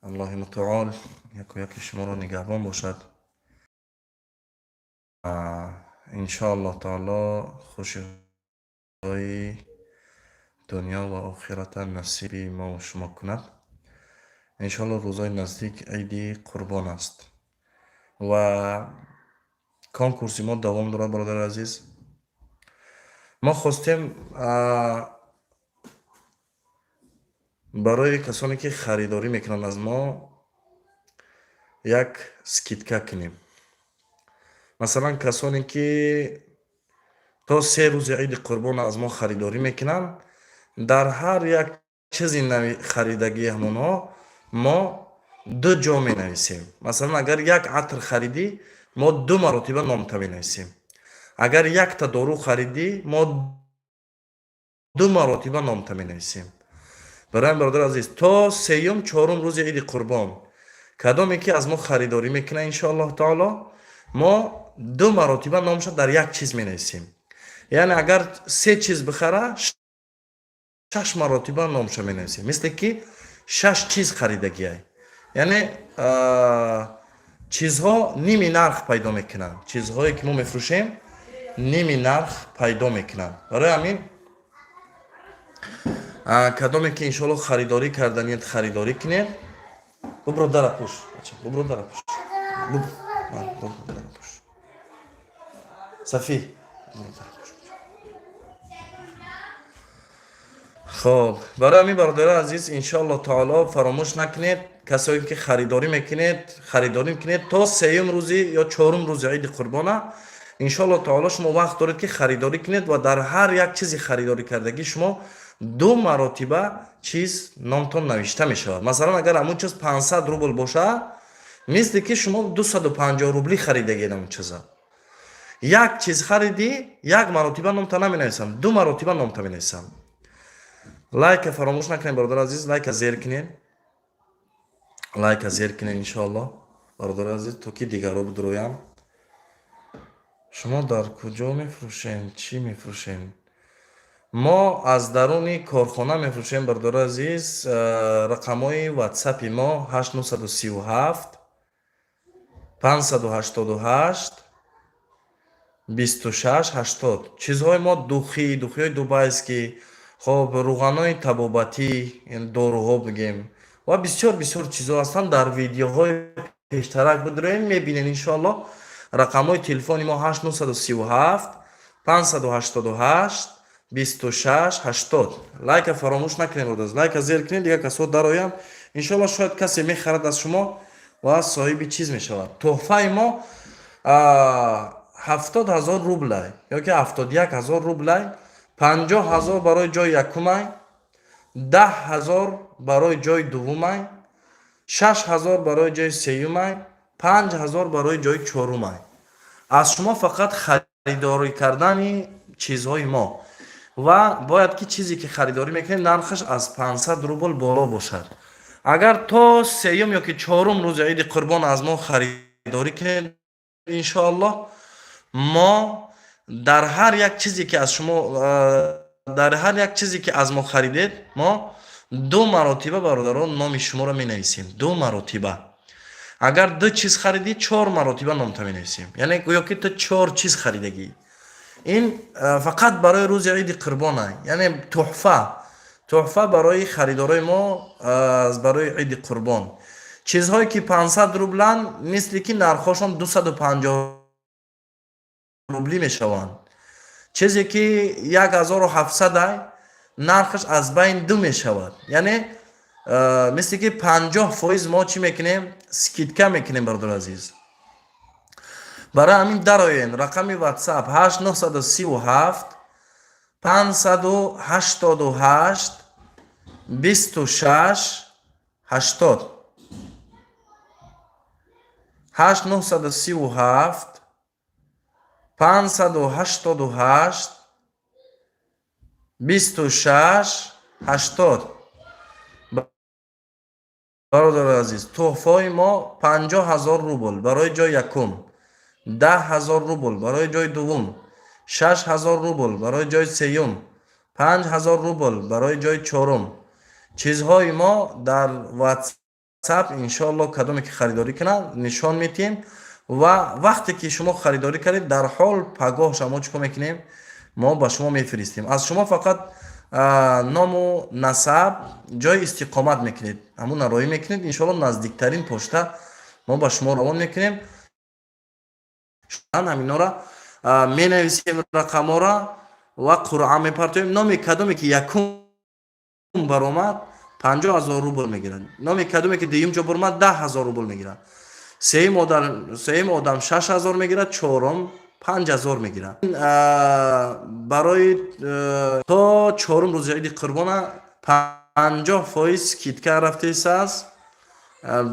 الله متعال یک و یک شما را نگهبان باشد. انشاءالله تعالی خوشی های دنیا و آخرت نصیب ما و شما کند. انشاءالله روزای نزدیک عید قربان است و کنکورس ما دوام دارد. برادر عزیز، ما خواستیم برای کسانی که خریداری میکنن از ما یک скидка کنیم. مثلا کسانی که تا 3 روز عید قربان از ما خریداری میکنن، در هر یک چیزی نوی خریدگی همونها ما 2 جا می نویسیم. مثلا اگر یک عطر خریدی ما 2 مرتبه نامتا می نویسیم. اگر یک تا دارو خریدی ما 2 مرتبه نامتا می نویسیم. برای برادر عزیز، تا 3 4 روز عید قربان کدامی که از ما خریداری میکنه انشاءالله تعالی ما 2 مرتبه نامش در یک چیز می نویسیم. یعنی اگر 3 چیز بخره 6 مرتبه نامش می نویسیم. مثل که 6 چیز خریدگی های. یعنی چیزها نیمی نرخ پیدا میکنن. چیزهایی که ما میفروشیم نیمی نرخ پیدا میکنن. برای همین کدامی که انشاءالله خریداری کردنید خریداری کنید. ببرو در پوش. ببرو در پوش. ببرو در پوش. صفی. خب برای همین برادر عزیز انشاءالله تعالی فراموش نکنید کسایی که خریداری میکنید تا 3 روزی یا 4 روز عید قربانه انشاءالله تعالی شما وقت دارید که خریداری کنید و در هر یک چیزی خریداری کردگی شما 2 مرتبه چیز نامتون نوشته می شود. مثلا اگر همون چیز 500 روبل باشه مثل که شما 250 روبلی خریدگی همون چیزا. یک چیز خریدی 1 مرتبه نامتون نمی نویسم، 2 مرتبه نامتون می نویسم. لایک فراموش نکنید برادر عزیز، لایک زیر کنید. لایک زیر کنید انشاءالله برادر عزیز تو که دیگر رو بدرویم. شما در کجا میفروشین؟ چی میفروشین؟ ما از درون کارخانه میفروشیم برادر عزیز. رقمای واتساپ ما 8937 588 26 80. چیزهای ما دوخی های دوبای است که خب روغنای طبابتی، یعنی داروها بگیم و بسیار چیزها هستن. در ویدیوهای پیشترک بدرین میبینین انشاءالله. رقمای تلفنی ما 8937 588 26 80. لایک فراموش نکنید. لایک زیر کنید دیگه کسات درایم انشاءالله. شاید کسی میخرد از شما و صاحب چیز میشود. تحفه ما 70,000 روبل یا که 71,000 روبل، 50,000 برای جای یکم، 10,000 برای جای دوم، 6,000 برای جای سیوم، 5,000 برای جای چهارم. از شما فقط خریداری کردن چیزهای ما و باید که چیزی که خریداری میکنید نرخش از 500 روبل بالا باشد. اگر تا 3 یا که 4 روز عید قربان از ما خریداری کنید انشاءالله ما در هر یک چیزی که از شما از ما خریدید ما 2 مرتبه برادران نام شما را می نویسیم. 2 مرتبه. اگر 2 چیز خریدی 4 مرتبه نام تا می نویسیم. یعنی گویا که تو 4 چیز خریدگی. این فقط برای روز عید قربانه. یعنی تحفه برای خریدارای ما از برای عید قربان. چیزهایی که 500 روبلن مثل که نرخشان 250 روبلی می شوند. چیزی که 1700 نرخش از بین 2 می شود. یعنی مثل که 50% ما چی میکنیم؟ سکیدکا میکنیم برادر عزیز. برای همین دراین رقم واتساپ 8937 588 26 80. 8937 588 26 80. برادر عزیز تحفه ما 50,000 روبل برای جای یکم، 10,000 روبل برای جای دوم، 6,000 روبل برای جای سیوم، 5,000 روبل برای جای چهارم. چیزهای ما در واتساپ واتساپ انشالله کدومی که خریداری کنه نشان میتیم و وقتی که شما خریداری کردید در حال پگاه شما چیکار میکنیم ما با شما میفرستیم. از شما فقط نام و نسب جای استقامت میکنید همون رای میکنید انشالله نزدیکترین پشته ما با شما روان میکنیم. همینا را می نویسیم رقم را و قرعه میپرتیم. نام کدومی که یکم برآمد 50,000 روبل میگیرن. نام کدومی که دیوم جا برآمد 10,000 روبل میگیرن. سوم آدم 6,000 میگیره، چهارم 5,000 میگیره. برای تا چهارم روز عید قربان 50% کیتکه رفته است.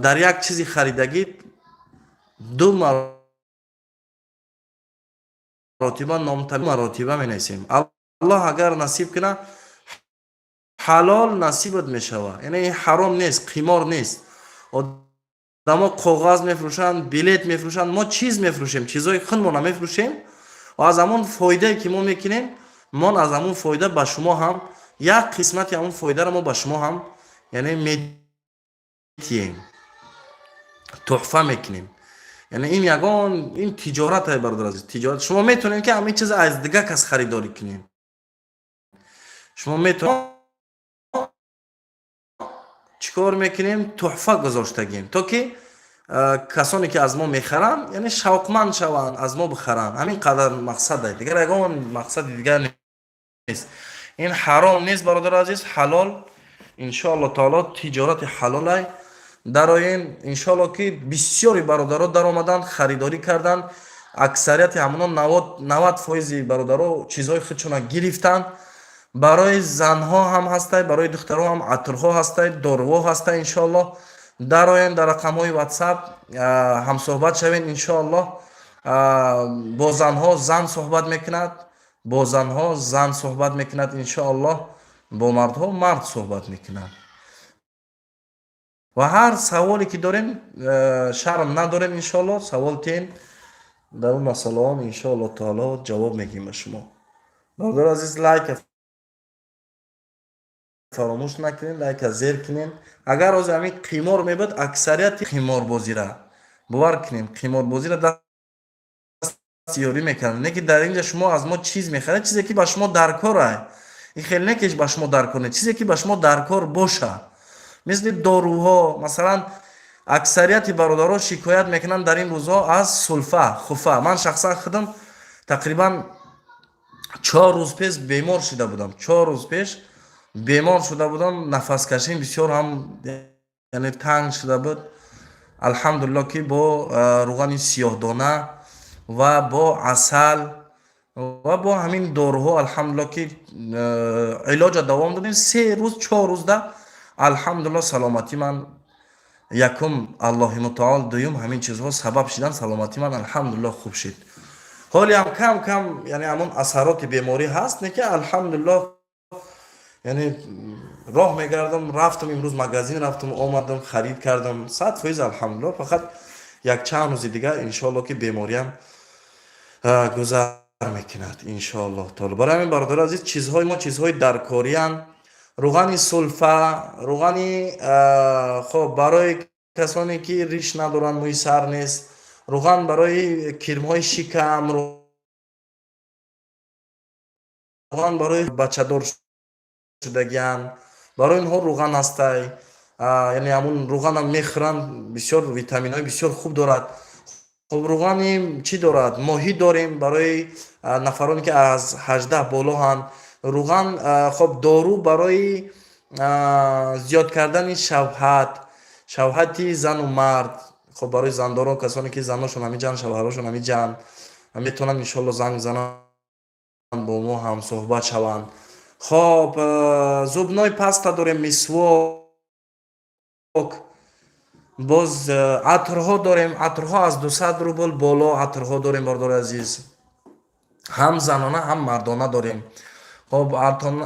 در یک چیزی خریدگی 2 مراتبه نامتبی مراتبه می نویسیم. الله اگر نصیب کنه حلال نصیبت می شود. یعنی حرام نیست، قمار نیست. آدما کاغذ میفروشن، بلیت میفروشن، ما چیز میفروشیم، چیزای خودمون میفروشیم و از همون فایده که ما میکنیم ما از همون فایده به شما هم یک قسمتی همون فایده رو ما به شما هم یعنی میدیم، تحفه میکنیم. یعنی این یگان این تجارت های برادر عزیز، تجارت. شما میتونید که همین چیز از دیگه کس خریداری کنین. شما میتونید چیکار میکنیم؟ تحفه گذاشتگیم تا که کسانی که از ما میخرن یعنی شوقمند شوند از ما بخرن. همین قدر مقصد است، دیگه یگان مقصد دیگه نیست. این حرام نیست برادر عزیز، حلال ان شاء الله تعالی تجارت حلال است. در این ان شاء الله که بسیاری برادرها در آمدن خریداری کردن، اکثریت همونا 90% برادرها چیزهای خودشون گرفتن. برای زنها هم هسته، برای دخترها هم عطرها هسته، داروها هسته. ان شاء الله در آینده در رقم های واتساپ هم صحبت شوین. ان شاء الله با زنها زن صحبت میکند، با زنها زن صحبت میکند. ان شاء الله با مردها مرد صحبت میکند. و هر سوالی که داریم شرم نداریم. ان شاء الله سوال تین در اون مسئله هم ان شاء الله تعالی جواب میگیم به شما. برادر عزیز لایک فراموش نکنین، لایک زیر کنین. اگر از همین قمار میبود اکثریت قمار بازی را باور کنین، قمار بازی را دست یاری میکنن. نه که در اینجا شما از ما چیز میخرید، چیزی که با شما در کار است. این خیلی نه که با شما در کار نه، چیزی که با شما در کار باشه. مثل داروها مثلا اکثریت برادرها شکایت میکنن در این روزها از سلفه خفه. من شخصا خودم تقریبا 4 روز پیش بیمار شده بودم. 4 روز پیش بیمار شده بودم، نفس کشیم بسیار هم یعنی تنگ شده بود. الحمدلله که با روغن سیاه دانه و با عسل و با همین داروها الحمدلله که علاج دوام دادیم. 3 روز 4 روز ده الحمدلله سلامتی من یکم الله متعال، دوم همین چیزها سبب شدن سلامتی من الحمدلله خوب شد. حالی هم کم کم یعنی همون اثرات بیماری هست، نه که الحمدلله یعنی راه میگردم. رفتم امروز مغازین رفتم آمدم خرید کردم 100% الحمدلله. فقط یک چند روز دیگه ان شاء الله که بیماریم گذر میکند ان شاء الله تعالی. برای همین برادر عزیز چیزهای ما چیزهای درکاری ان. روغن سلفه، روغن خب برای کسانی که ریش ندارن، موی سر نیست، روغن برای کرم های شکم، روغن برای بچه دار شدگیان، برای اینها روغن هسته. یعنی همون روغن هم میخورن، بسیار ویتامین های بسیار خوب دارد. خب روغن چی دارد؟ ماهی داریم برای نفرانی که از 18 بالا هن. روغن خب دارو برای زیاد کردن شوهتی زن و مرد. خب برای زنداران کسانی که زناشون همی جان شوهراشون همی جان میتونن انشالله زنگ زنن با ما هم صحبت شوند. خب زبنای پستا داریم، مسواک، باز عطرها داریم. عطرها از 200 روبل بالا عطرها داریم برادر عزیز، هم زنانه هم مردانه داریم. خب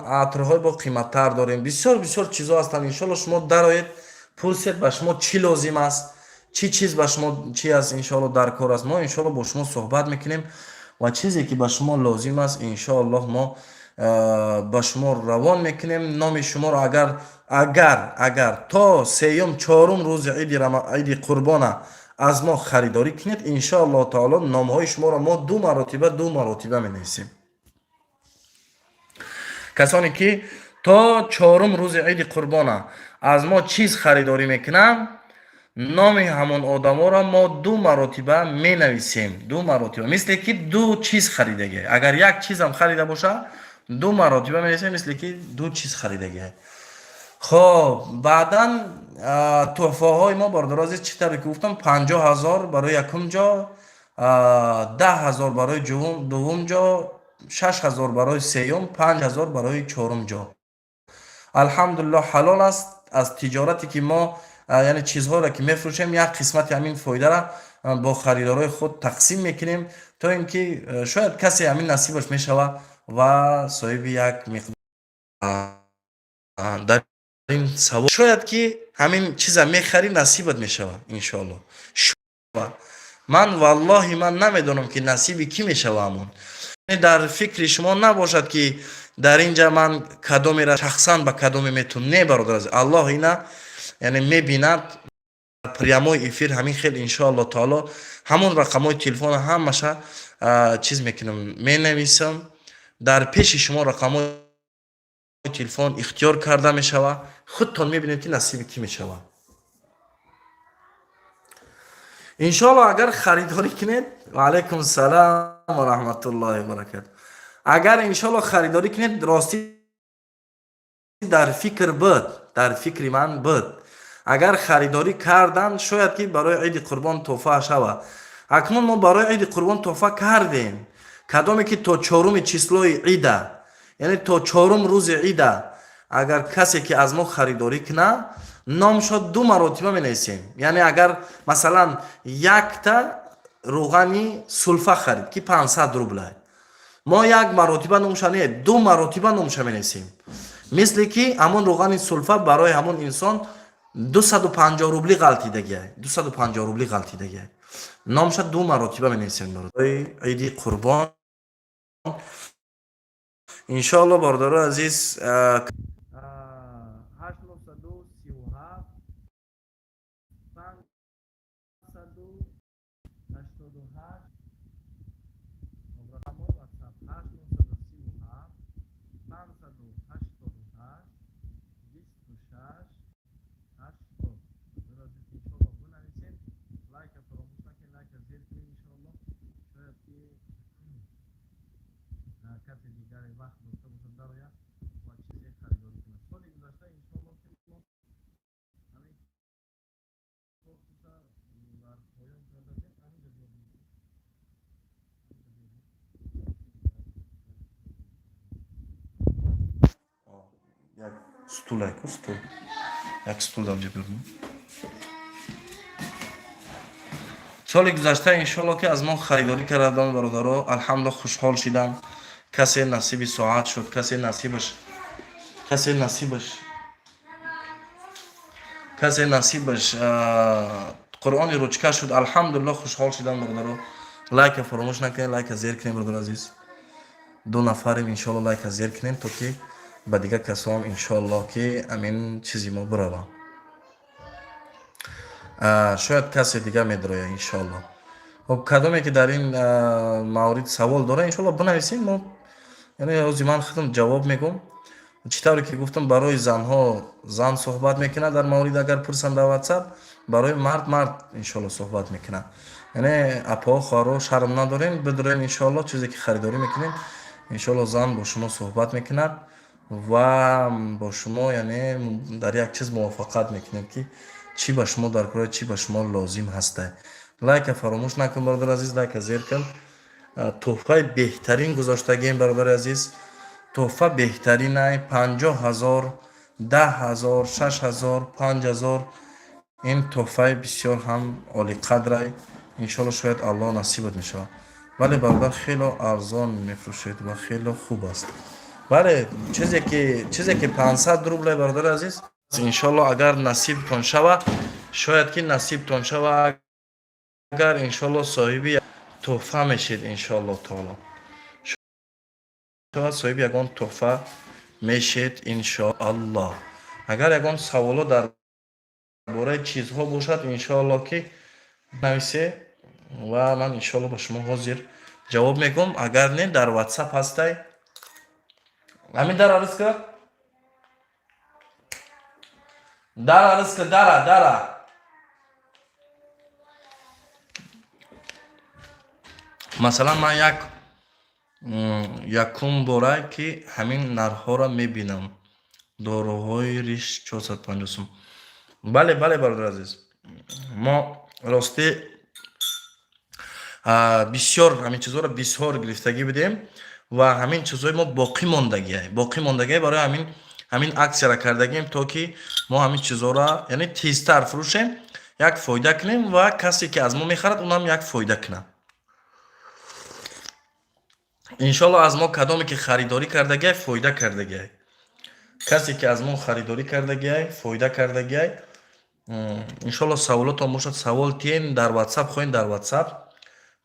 عطرهای با قیمت تر داریم. بسیار بسیار چیزا هستن. انشالله شما درآیید پرسید به شما چی لازم است، چی چیز به شما چی است انشالله در کار است. ما انشالله با شما صحبت میکنیم و چیزی که به شما لازم است انشالله ما ба шумо равон мекунем. номи шуморо агар то сеюм чорум рӯзи иди қурбона аз мо харидорӣ кунед, иншоаллоҳ таоло номҳои шуморо мо ду маротиба менависем. касоне ки то чорум рӯзи иди қурбона аз мо чиз харидорӣ мекунанд, номи ҳамон одаморо мо ду маротиба менависем. ду маротиба, мисле ки ду чиз харидагӣ. агар як чизам харида боша, ду маротиба менависем, мисле ки ду чиз харидагӣ. خب بعدا تحفه های ما برادر عزیز چطوری که گفتم 50,000 برای یکم جا، 10,000 برای دوم جا، 6,000 برای سیوم، 5,000 برای چهارم جا. الحمدلله حلال است. از تجارتی که ما یعنی چیزها را که میفروشیم یک قسمت همین فایده را با خریدارای خود تقسیم میکنیم تا اینکه شاید کسی همین نصیبش میشوه و صاحب یک مقدار در این سوال شاید که همین چیزا میخری نصیبت میشوه انشالله. من والله من نمیدونم که نصیبی کی میشوه. همون در فکر شما نباشد که در اینجا من کدومی را شخصا به کدومی میتونم. نه برادر عزیز، الله اینا یعنی میبیند پریاموی افیر همین خیلی انشالله تعالی همون رقمای تلفن همشه چیز میکنم مینویسم در پیش شما. رقمای تلفن اختیار کرده میشوه، خودتون میبینید که نصیب کی میشوه انشالله. اگر خریداری کنید و علیکم سلام و رحمت الله و برکاته. اگر انشالله خریداری کنید راستی در فکر من بود. اگر خریداری کردن شاید که برای عید قربان تحفه شوه. اکنون ما برای عید قربان تحفه کردیم کدامی که تا چهارم چیسلوی عیده، یعنی تا چهارم روز عیده اگر کسی که از ما خریداری کنه نامشو دو مرتبه می‌نویسیم. یعنی اگر مثلا یک تا روغنی سلفه خرید که 500 روبله، ما یک مرتبه نمشانه دو مرتبه نمشه می‌نویسیم. مثل که همون روغن سلفه برای همون انسان 250 روبلی غلطیدگیه، 250 روبلی غلطیدگیه. نامش دو مرتبه می‌نویسیم. برای عید قربان انشالله برادر عزیز 1 стул дамҷа бирдим. соли гузашта иншоалло ки аз мо харидорӣ кардам бародаро, алҳамдулилла хушҳол шидам. касе насиби соат шуд, касе насибаш қуръони ручка шуд. алҳамдулилла хушҳол шидам бародаро. лайка фаромӯш накунед, лайка зер кунед бародаро азиз. 2 нафарем иншоалло лайка зер кунед то ки ба дига касоам иншоалло ки амин чизи мо бирава. шояд касе дига медроя иншоалло. хоб кадоме ки дар ин маврид савол дора иншоалло бинависем. мо яъне ҳозир ман худам ҷавоб мегӯм. чӣ тавре ки гуфтам барои занҳо зан суҳбат мекунад дар маврид агар пурсанд дар ватсап, барои мард иншоалло суҳбат мекунад. яъне апаҳо хоҳаро шарм надорем, бидорем иншоалло чизе ки харидорӣ мекунем иншоалло зан бо шумо суҳбат мекунад ва бо шумо яъне дар як чиз муваффақат мекунем ки чӣ ба шумо дар кор, чӣ ба шумо лозим ҳаста. лайка фаромӯш накун бародари азиз, лайка зер кун. тӯҳфаи беҳтарин гузоштагием бародари азиз. тӯҳфа беҳтаринай 50,000, 10,000, 6,000, 5,000. ин тӯҳфаи бисёр ҳам олиқадрай. иншоалло шояд аллоҳ насибат мешавад. вале бародар хело арзон мефурӯшед ва хело хуб аст. бале чизе ки 500 рубле бародари азиз, иншоалло агар насибтон шава, шояд ки насибтон шава, агар иншоалло соҳиби тӯҳфа мешед иншоалло таоло. شود صاحب یگان تحفه میشید انشاءالله. اگر یگان سوالو در باره چیزها باشد انشاءالله که نویسه و من انشاءالله با شما حاضر جواب میگم. اگر نه در واتساپ هستی همین در عرض که داره مثلا من یکم باره که همین نرها را میبینم داروهای ریش 450 سوم. بله برادر عزیز، ما راستی بسیار همین چیزها را بسیار گرفتگی بدیم و همین چیزهای ما باقی ماندگی برای همین اکسیا را کردگیم تا که ما همین چیزها را یعنی تیزتر فروشیم، یک فایده کنیم و کسی که از ما میخرد اونم یک فایده کنه. انشالله از ما کدامی که خریداری کردگی فایده کردگی، کسی که از ما خریداری کردگی فایده کردگی. انشالله سوالات هم باشد سوال تین در واتساپ خوین، در واتساپ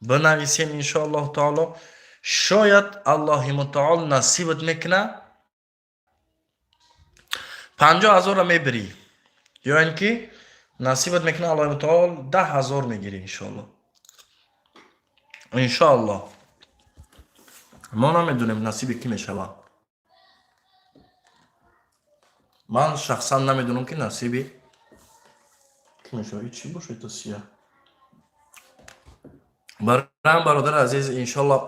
بنویسین انشاءالله تعالی. شاید الله متعال نصیبت میکنه 50,000 را میبری، یا اینکه نصیبت میکنه الله متعال 10,000 میگیری انشاءالله. ما نمیدونیم نصیب کی میشود. من شخصا نمیدونم که نصیبی کی میشه. چی باشه تو سیاه برادر عزیز انشاءالله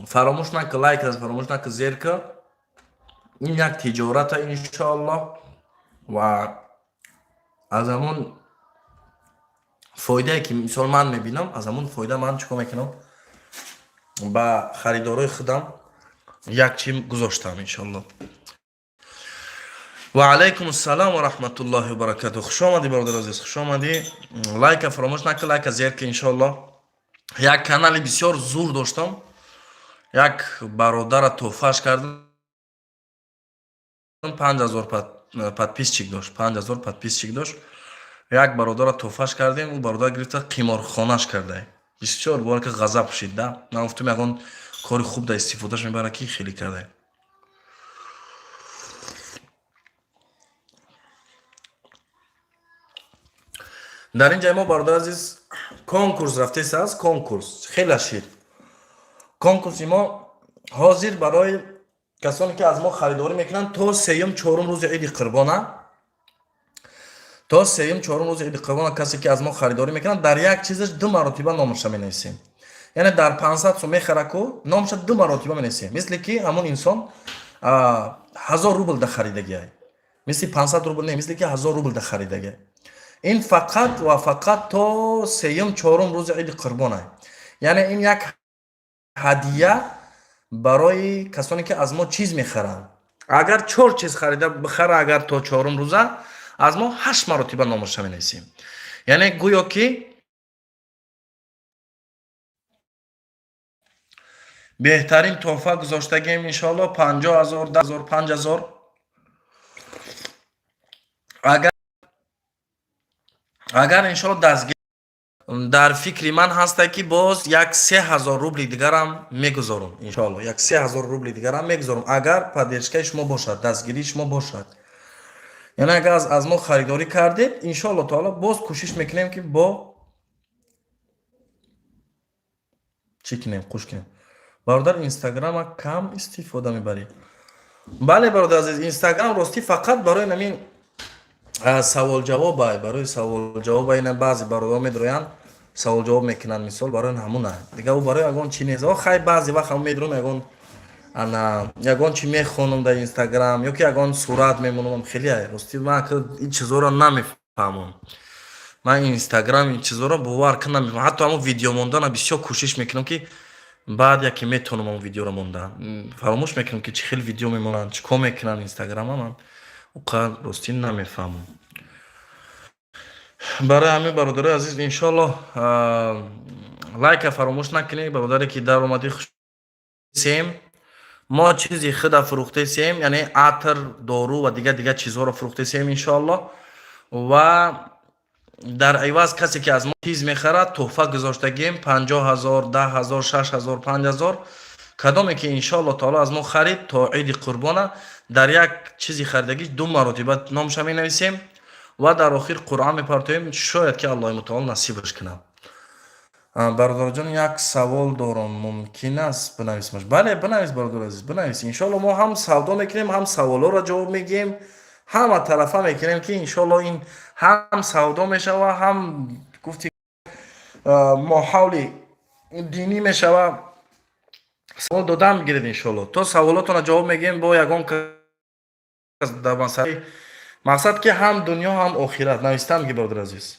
فراموش نکن لایک از فراموش نکن زیر که این یک تجارت انشاءالله و از همون فایده که مثال من میبینم از همون فایده من چیکار میکنم با خریدارای خودم یک چیم گذاشتم انشاءالله. و علیکم السلام و رحمت الله و برکاته. خوش آمدی برادر عزیز، خوش آمدی. لایک فراموش نکن، لایک از زیر که انشاءالله یک کانال بسیار زور داشتم، یک برادر توفاش کردم 5000 подписчик داشت، 5000 подписчик داشت. یک برادر توفاش کردیم، اون برادر گرفته قمارخانه‌اش کرده. بسیار بار که غضب شد. من گفتم یگان کاری خوب در استفادهش میبره که خیلی کرده. در اینجا ما برادر عزیز کنکورس رفته است. کنکورس خیلی شیر. کنکورس ما حاضر برای کسانی که از ما خریداری میکنن تا سیوم چهارم روز عید قربانه، تا سیوم چهارم روز عید قربانه کسی که از ما خریداری میکنن در یک چیزش 2 مرتبه نامش مینویسیم. یعنی در 500 سوم میخره کو نامش 2 مرتبه مینویسیم. مثل که همون انسان 1000 روبل ده خریدگی ای، مثل 500 روبل نه، مثل که 1000 روبل ده خریدگی. این فقط و فقط تا سیوم چهارم روز عید قربانه. یعنی این یک هدیه برای کسانی که از ما چیز میخرن. اگر 4 چیز خریده بخره، اگر تا چهارم روزه از ما 8 مرتبه نامش مینویسیم. یعنی گویا که بهترین تحفه گذاشتگیم انشاءالله 50,000 10,000 5,000. اگر انشاءالله دستگیر در فکر من هسته که باز یک 3,000 روبل دیگر هم میگذارم انشاءالله، یک 3,000 روبل دیگر هم میگذارم اگر پدرشکه شما باشد، دستگیری شما باشد. یعنی اگر از ما خریداری کردید انشاءالله تعالی باز کوشش میکنیم که با چی کنیم، خوش کنیم. برادر اینستاگرام کم استفاده میبری؟ بله برادر عزیز، اینستاگرام راستی فقط برای نمین سوال جواب برای سوال جواب اینا بعضی برادر میدروین سوال جواب میکنن مثال برای همونه دیگه. او برای اگون چی نیست خیلی بعضی وقت هم میدرون اگون انا یگان چی میخونم در اینستاگرام یا که یگان صورت میمونم خیلی راستی من که این چیزا رو نمیفهمم. من اینستاگرام این چیزا رو باور کنم، حتی همون ویدیو موندن بسیار کوشش میکنم که بعد یکی میتونم اون ویدیو رو موندن فراموش میکنم که چه خیلی ویدیو میمونن چه کم میکنن اینستاگرام من اونقدر راستی نمیفهمم. برای همین برادر عزیز انشالله لایک فراموش نکنید. برادری که در اومدی سیم ما چیزی خدا فروخته سیم، یعنی عطر دارو و دیگه چیزها رو فروخته سیم انشالله. و در عوض کسی که از ما چیز میخرد تحفه گذاشتگیم 50,000 10,000 6,000 5,000 کدامی که انشالله تعالی از ما خرید تا عید قربانه در یک چیزی خریدگی 2 مرتبه نامش می نویسیم و در آخر قرآن می پرتویم، شاید که الله متعال نصیبش کنه. برادر جان یک سوال دارم، ممکن است بنویسمش؟ بله بنویس برادر عزیز، بنویس. انشالله ما هم سودا میکنیم، هم سوالا را جواب میگیم، همه طرفا میکنیم که انشالله این هم سودا میشه و هم گفتی ماحول دینی میشه و سوال دادن میگیرید. انشالله تا سوالاتون را جواب میگیم با یگان کس در مسئله مقصد که هم دنیا هم آخرت. نویستم میگه برادر عزیز،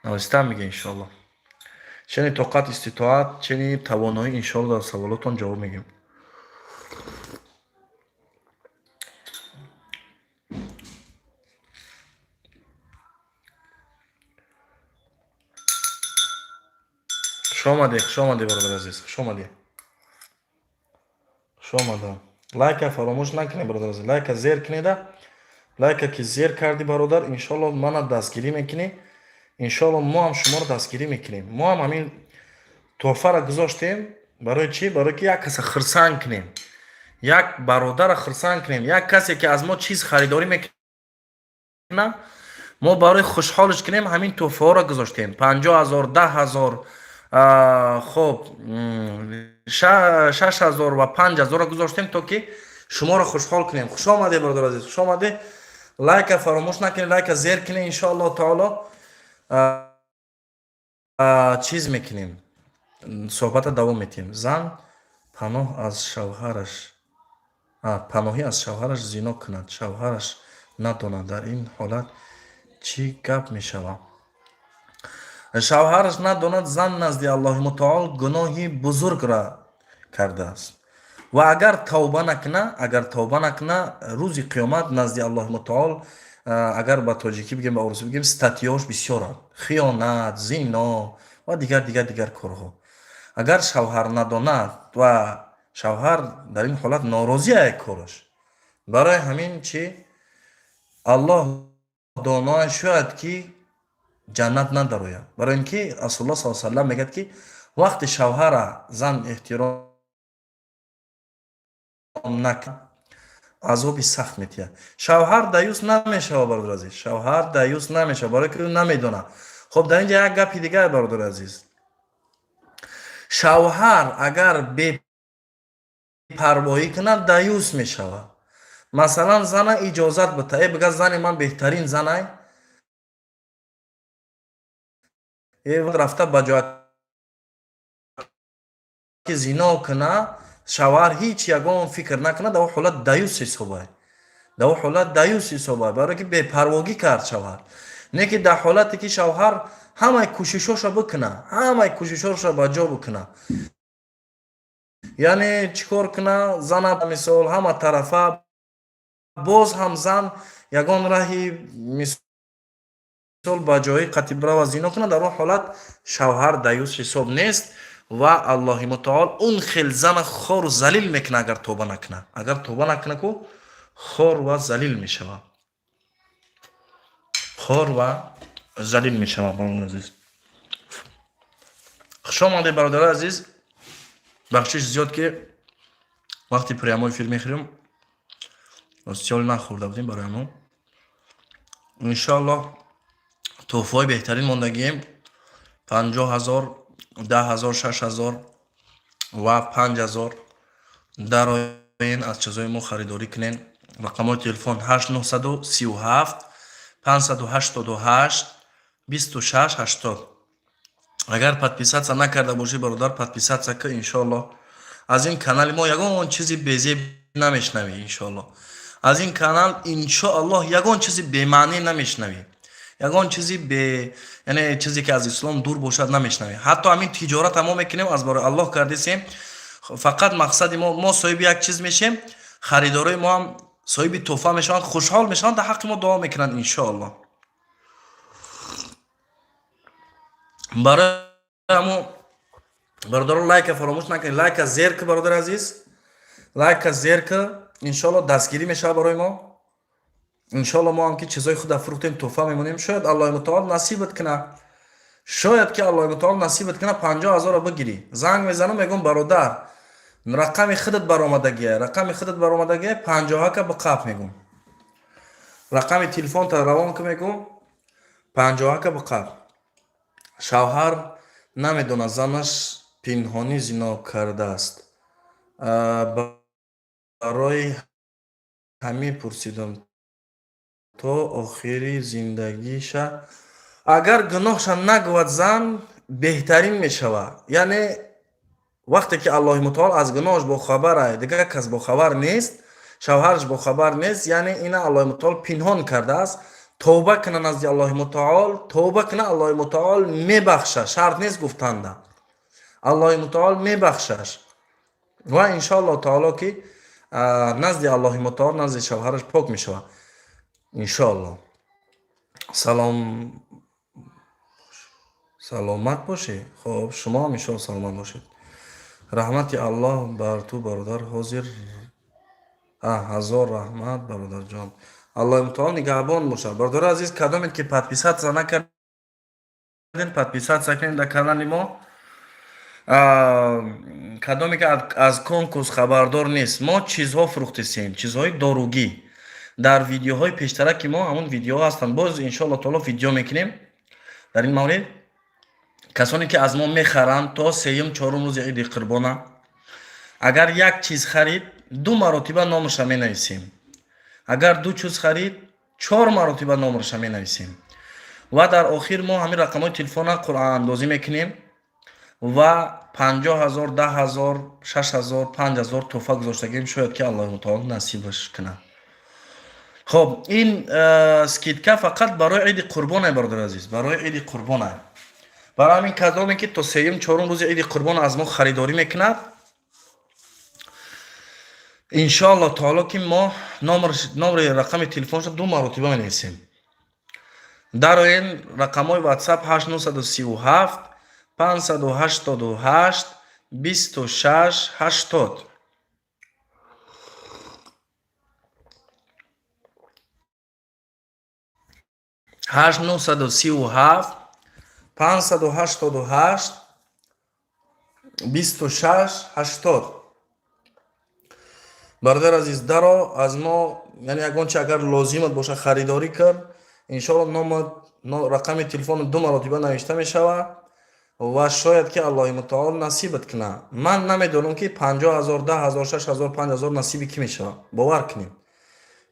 نویستم میگه انشالله. چنی طاقت استطاعت، چنی توانایی انشالله در سوالاتون جواب میگیم. شامده برادر عزیز، شامده. لایک فراموش نکنید برادر عزیز، لایک زیر کنید. لایک که زیر کردی برادر انشالله من دستگیری میکنی، انشالله ما هم شما رو دستگیری میکنیم. ما هم همین تحفه را گذاشتیم برای چی؟ برای که یک کس خرسان کنیم، یک برادر خرسان کنیم، یک کسی که از ما چیز خریداری میکنه ما برای خوشحالش کنیم. همین تحفه ها را گذاشتیم، 50,000 10,000 خب 6,000 و 5,000 را گذاشتیم تا که شما را خوشحال کنیم. خوش آمده برادر عزیز، خوش آمده. لایک فراموش نکنید، لایک زیر کنید. انشاءالله تعالی چیز میکنیم، صحبت دوام میتیم. زن پناه از شوهرش پناهی از شوهرش زنا کند، شوهرش نداند، در این حالت چی گپ میشود؟ شوهرش نداند، زن نزد الله متعال گناهی بزرگ را کرده است و اگر توبه نکنه روز قیامت نزد الله متعال، اگر با تاجیکی بگیم با ارسی بگیم، ستیاش بسیار، خیانت، زنا و دیگر کارها. اگر شوهر نداند و شوهر در این حالت ناراضی از کارش، برای همین چی الله دانای شاید که جنت نداروید. برای اینکه رسول الله صلی الله علیه و سلم میگه که وقت شوهر زن احترام نکنه عذاب سخت میتیه. شوهر دیوس نمیشه برادر عزیز، شوهر دیوس نمیشه برای که نمیدونه. خب در اینجا یک گپی دیگه برادر عزیز، شوهر اگر بی پروایی کنه دیوس میشوه. مثلا زن اجازت بده، بگه زن من بهترین زنه، رفته بجای که زنا کنه، شوهر هیچ یگان فکر نکنه، در حالت دیوس حسابه، در حالت دیوس حسابه، برای که بی پروایی کرد شوهر. نه که در حالتی که شوهر همه کوششاشو بکنه، همه کوششاشو بجا بکنه، یعنی چیکار کنه؟ زن مثال همه طرفه باز هم زن یگان راهی مثال بجای قطیب را و زنا کنه، در اون حالت شوهر دیوس حساب نیست و الله متعال اون خیل زن خور و ذلیل میکنه اگر توبه نکنه. اگر توبه نکنه که خور و ذلیل میشوه، خور و ذلیل میشوه. برادر عزیز خوش آمده برادر عزیز. بخشش زیاد که وقتی پریامای فیلم میخوریم سیال نخورده بودیم برای ما. انشاءالله تحفه های بهترین ماندگیم 50,000 10,000 6,000 و 5,000 در این از چیزای ما خریداری کنین. رقم تلفن 8937 588 2680. اگر پادپیسات نکرده باشی برادر پادپیسات که انشاءالله از این کانال ما یگان چیزی بیزی نمیشنوی. انشاءالله از این کانال انشاءالله یگان چیزی به معنی نمیشنوی، یگان چیزی به یعنی چیزی که از اسلام دور باشد نمیشنوی. حتی همین تجارت هم میکنیم از برای الله کردیم، فقط مقصد ما صاحب یک چیز میشیم، خریدارای ما هم صاحب تحفه میشن، خوشحال میشن، در حق ما دعا میکنن انشاءالله. برای همون برادر لایک فراموش نکنید، لایک زیر که برادر عزیز، لایک زیر که انشاءالله دستگیری میشه برای ما. انشاءالله ما هم که چیزای خود فروختیم تحفه میمونیم. شاید الله متعال نصیبت کنه، شاید که الله متعال نصیبت کنه 50,000 بگیری. زنگ میزنم میگم برادر رقم خودت برآمدگیه، رقم خودت برآمدگیه 50 که به قاب میگم. رقم تلفن تا روان که میگم 50 که به قاب. شوهر نمیدونه زنش پنهانی زنا کرده است. برای همین پرسیدم تا آخری زندگیش. اگر گناهش نگوید زن بهترین میشود. یعنی وقتی که الله متعال از گناهش با خبره، دیگه کس با خبر نیست، شوهرش با خبر نیست، یعنی این الله متعال پنهان کرده است. توبه کنه نزد الله متعال، توبه کنه الله متعال میبخشه، شرط نیست گفتنده. الله متعال میبخشش و ان شاء الله تعالی که نزد الله متعال نزد شوهرش پاک میشود ان شاء الله. سلام، سلامت باشی. خب شما هم ان شاء الله سلامت باشید. رحمت الله بر تو برادر حاضر. هزار رحمت برادر جان. الله متعال نگهبان باشه. برادر عزیز کدامید که подписаться نکردین подписаться کنید در کانال ما. کدامی که از کنکورس خبردار نیست، ما چیزها فروختیم، چیزهای داروگی. در ویدیوهای پیشترک ما همون ویدیو هستن، باز ان شاء الله تعالی ویدیو میکنیم در این مورد. کسانی که از ما میخرند تا سوم چهارم روز عید قربانه، اگر یک چیز خرید 2 مرتبه نامش می نویسیم، اگر 2 چیز خرید 4 مرتبه نامش می نویسیم و در آخر ما همین رقم های تلفن قرآن اندازی میکنیم و 50,000 10,000 6,000 5,000 تحفه گذاشتگیم، شاید که الله متعال نصیبش کنه. خب این سکیدکه فقط برای عید قربانه برادر عزیز، برای عید قربانه. برای همین کدامی که تا سوم چهارم روز عید قربان از ما خریداری میکند ان شاء الله تعالی که ما نمبر رقم تلفنش 2 مرتبه می‌نویسیم. در این رقم‌های واتساپ 8937 588 26 80 8937 588 26 80. برادر عزیز درا از ما، یعنی اگرچه اگر لازمت باشه خریداری کرد ان شاء الله رقم تلفن 2 مرتبه نوشته می شود و شاید که الله متعال نصیبت کنه. من نمیدونم که 50,000 10,000 6,000 5,000 نصیب کی می شود. باور کنید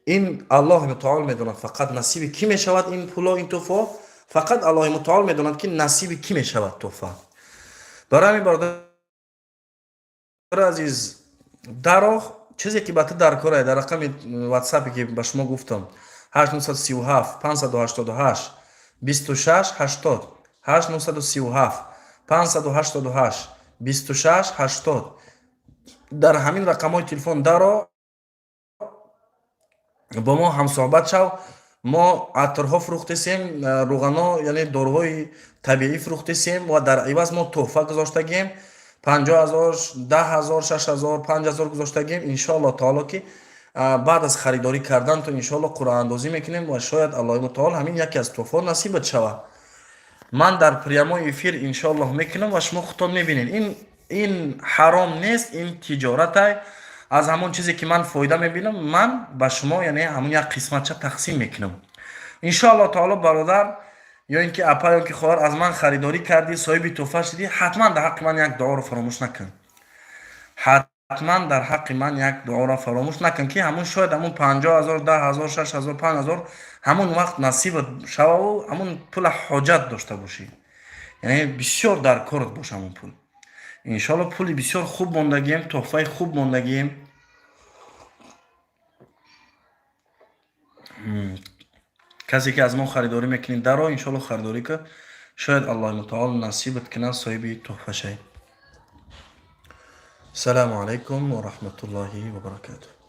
این الله متعال میدوند فقط نصیب کی می شود. این پولا این تحفه فقط الله متعال میدوند که نصیب کی می شود تحفه. برای همین برادر عزیز درا چیزی که بات در کاره در رقم واتساپی که به شما گفتم 8937 588 26 80 8937 588 26 80. در همین رقم های تلفن درا با ما هم صحبت شو. ما عطرها فروختیم، روغنا یعنی داروهای طبیعی فروختیم و در عوض ما تحفه گذاشتگیم 50,000 10,000 6,000 5,000 گذاشتگیم. ان شاء الله تعالی که بعد از خریداری کردن تو ان شاء الله قرآن اندازی میکنیم و شاید الله متعال همین یکی از تحفه نصیبت شود. من در پریامای افیر ان شاء الله میکنم و شما خودتون میبینید این حرام نیست، این تجارت از همون چیزی که من فایده میبینم من به شما یعنی همون یک قسمت چه تقسیم میکنم ان شاء الله تعالی. برادر یا اینکه اپا یا که خواهر از من خریداری کردی صاحب تحفه شدی، حتما در حق من یک دعا رو فراموش نکن. حتما در حق من یک دعا رو فراموش نکن که همون شاید همون 50,000 10,000 6,000 5,000 همون وقت نصیب شوه و همون پول حاجت داشته باشی، یعنی بسیار در کارت باشه همون پول. ان شاء الله پول بسیار خوب موندگیم، تحفه خوب موندگیم. کسی که از ما خریداری میکنید درا ان شاء الله خریداری که شاید الله متعال نصیبت کنه صاحب تحفه شید. سلام علیکم و رحمت الله و برکاته.